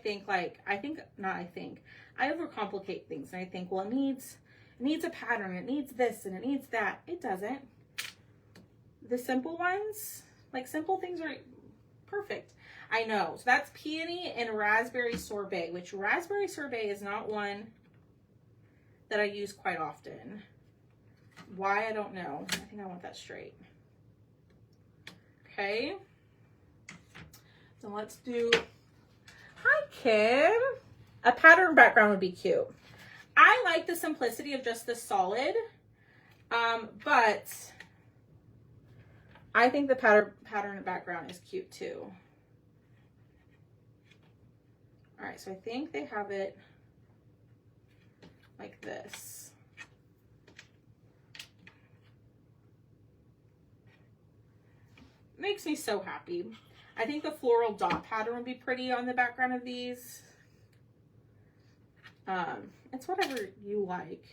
overcomplicate things and I think, well, it needs a pattern, it needs this and it needs that. It doesn't. The simple ones, like simple things are perfect. I know. So that's peony and raspberry sorbet, which raspberry sorbet is not one that I use quite often. Why, I don't know. I think I want that straight. okay? So let's do, hi Kim. A pattern background would be cute. I like the simplicity of just the solid, but I think the pattern background is cute too. All right, so I think they have it like this. Makes me so happy. I think the floral dot pattern would be pretty on the background of these. It's whatever you like.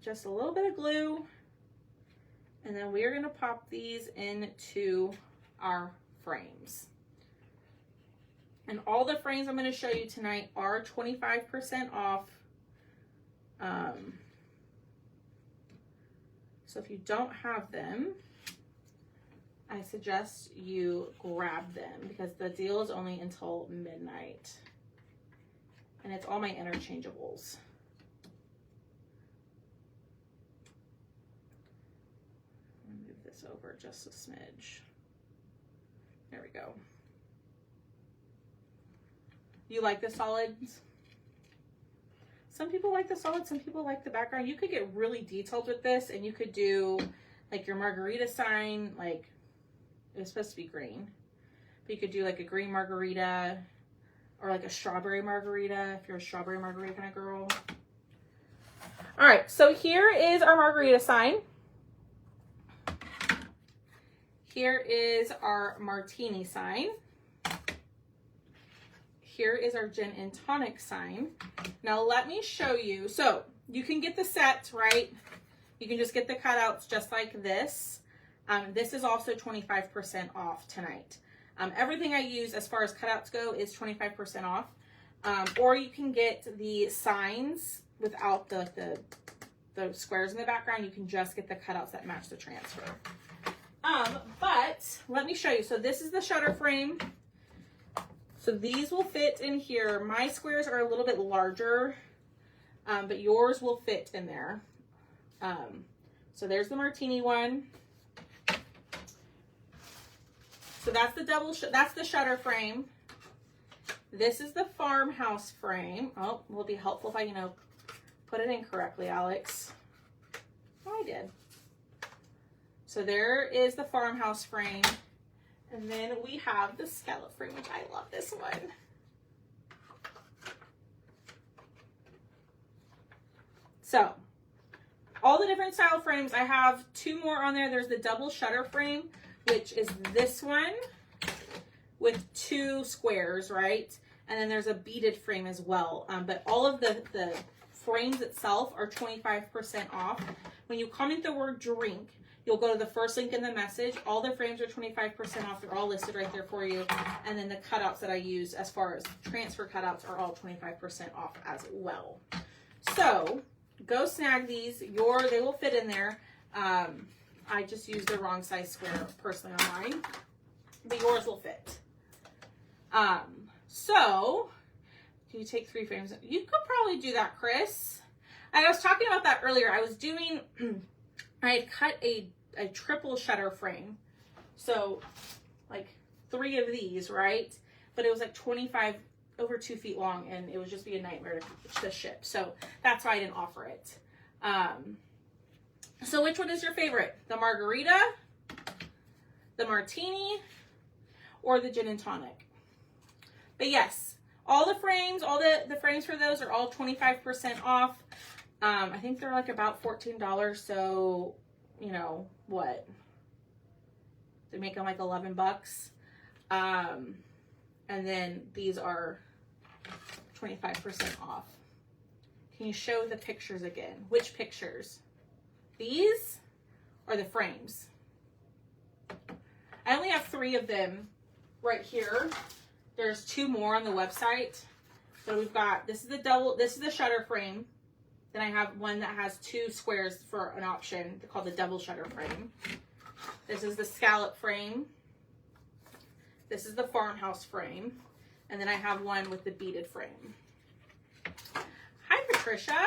Just a little bit of glue. And then we're gonna pop these into our frames. And all the frames I'm gonna show you tonight are 25% off. So if you don't have them, I suggest you grab them because the deal is only until midnight. And it's all my interchangeables. Move this over just a smidge. There we go. You like the solids? Some people like the solid, some people like the background. You could get really detailed with this and you could do like your margarita sign, like it was supposed to be green. But you could do like a green margarita or like a strawberry margarita if you're a strawberry margarita kind of girl. All right, so here is our margarita sign. Here is our martini sign. Here is our gin and tonic sign. Now let me show you. So you can get the sets, right? You can just get the cutouts just like this. This is also 25% off tonight. Everything I use as far as cutouts go is 25% off. Or you can get the signs without the squares in the background. You can just get the cutouts that match the transfer. But let me show you. So this is the shutter frame. So these will fit in here. My squares are a little bit larger, but yours will fit in there. So there's the martini one. So that's the that's the shutter frame. This is the farmhouse frame. Oh, will it be helpful if I, put it in correctly, Alex? Oh, I did. So there is the farmhouse frame. And then we have the scallop frame, which I love this one. So, all the different style frames, I have two more on there. There's the double shutter frame, which is this one with two squares, right? And then there's a beaded frame as well. But all of the frames itself are 25% off. When you comment the word drink, you'll go to the first link in the message. All the frames are 25% off. They're all listed right there for you. And then the cutouts that I use as far as transfer cutouts are all 25% off as well. So go snag these. They will fit in there. I just used the wrong size square personally on mine, but yours will fit. So do you take 3 frames? You could probably do that, Chris. And I was talking about that earlier. I was doing, I had cut a triple shutter frame. So like 3 of these, right? But it was like 25, over 2 feet long, and it would just be a nightmare to ship. So that's why I didn't offer it. So which one is your favorite? The margarita, the martini, or the gin and tonic? But yes, all the frames, all the frames for those are all 25% off. I think they're like about $14. So, what? They make them like 11 bucks. And then these are 25% off. Can you show the pictures again? Which pictures? These or the frames? I only have 3 of them right here. There's 2 more on the website. So we've got, this is the shutter frame. Then I have one that has 2 squares for an option. They're called the double shutter frame. This is the scallop frame. This is the farmhouse frame. And then I have one with the beaded frame. Hi, Patricia.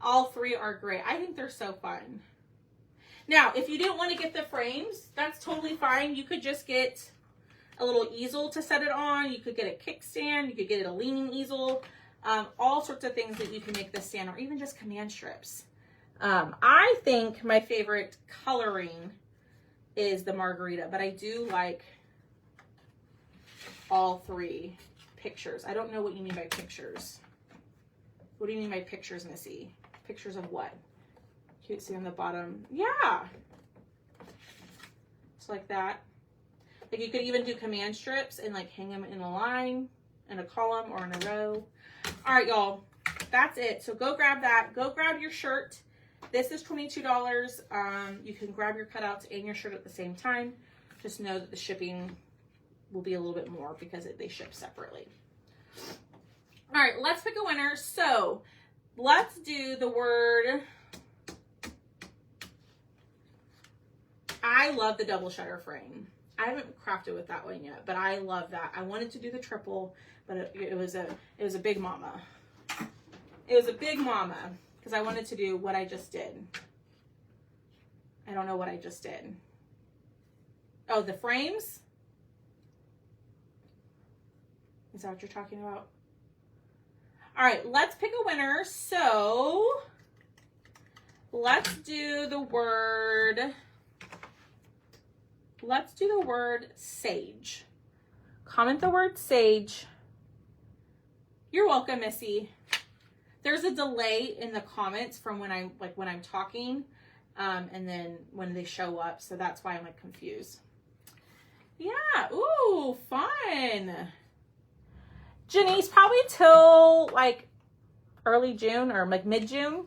All three are great. I think they're so fun. Now, if you didn't want to get the frames, that's totally fine. You could just get a little easel to set it on. You could get a kickstand. You could get a leaning easel. All sorts of things that you can make this stand, or even just command strips. I think my favorite coloring is the margarita, but I do like all three pictures. I don't know what you mean by pictures. What do you mean by pictures, Missy? Pictures of what? Cutesy on the bottom. Yeah. It's like that. Like you could even do command strips and like hang them in a line, in a column, or in a row. All right, y'all. That's it. So go grab that. Go grab your shirt. This is $22. You can grab your cutouts and your shirt at the same time. Just know that the shipping will be a little bit more because they ship separately. All right, let's pick a winner. So let's do the word. I love the double shutter frame. I haven't crafted with that one yet, but I love that. I wanted to do the triple, but it was a big mama. It was a big mama because I wanted to do what I just did. I don't know what I just did. Oh, the frames? Is that what you're talking about? All right, let's pick a winner. So let's do the word. Let's do the word sage. Comment the word sage. You're welcome, Missy. There's a delay in the comments from when I'm talking, and then when they show up, so that's why I'm like confused. Yeah, ooh, fun. Janice, probably till like early June or like mid-June.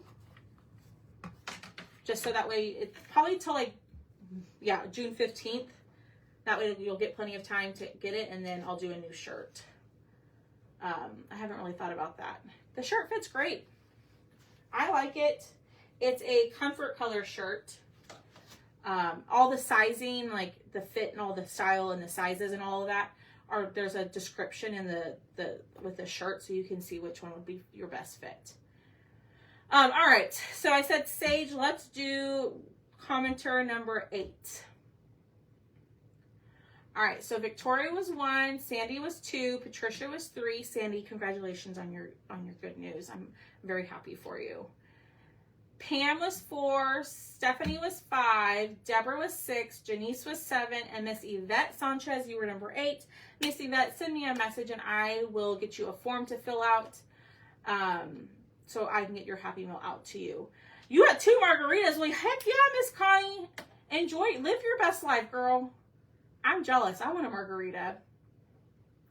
Just so that way, it's probably till like, yeah, June 15th. That way you'll get plenty of time to get it, and then I'll do a new shirt. I haven't really thought about that. The shirt fits great. I like it. It's a comfort color shirt. All the sizing, like the fit and all the style and the sizes and all of that, there's a description in with the shirt, so you can see which one would be your best fit. All right, so I said sage. Let's do commenter number 8. All right, so Victoria was 1, Sandy was 2, Patricia was 3. Sandy, congratulations on your good news. I'm very happy for you. Pam was 4, Stephanie was 5, Deborah was 6, Janice was 7, and Miss Yvette Sanchez, you were number 8. Miss Yvette, send me a message and I will get you a form to fill out, so I can get your happy mail out to you. You had 2 margaritas. Well, heck yeah, Miss Connie. Enjoy, live your best life, girl. I'm jealous. I want a margarita.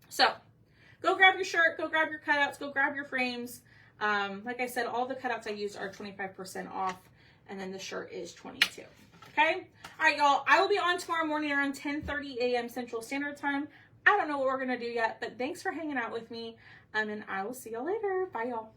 So go grab your shirt, go grab your cutouts, go grab your frames. Like I said, all the cutouts I used are 25% off, and then the shirt is $22. Okay? All right, y'all. I will be on tomorrow morning around 10:30 a.m. Central Standard Time. I don't know what we're going to do yet, but thanks for hanging out with me, and I will see y'all later. Bye, y'all.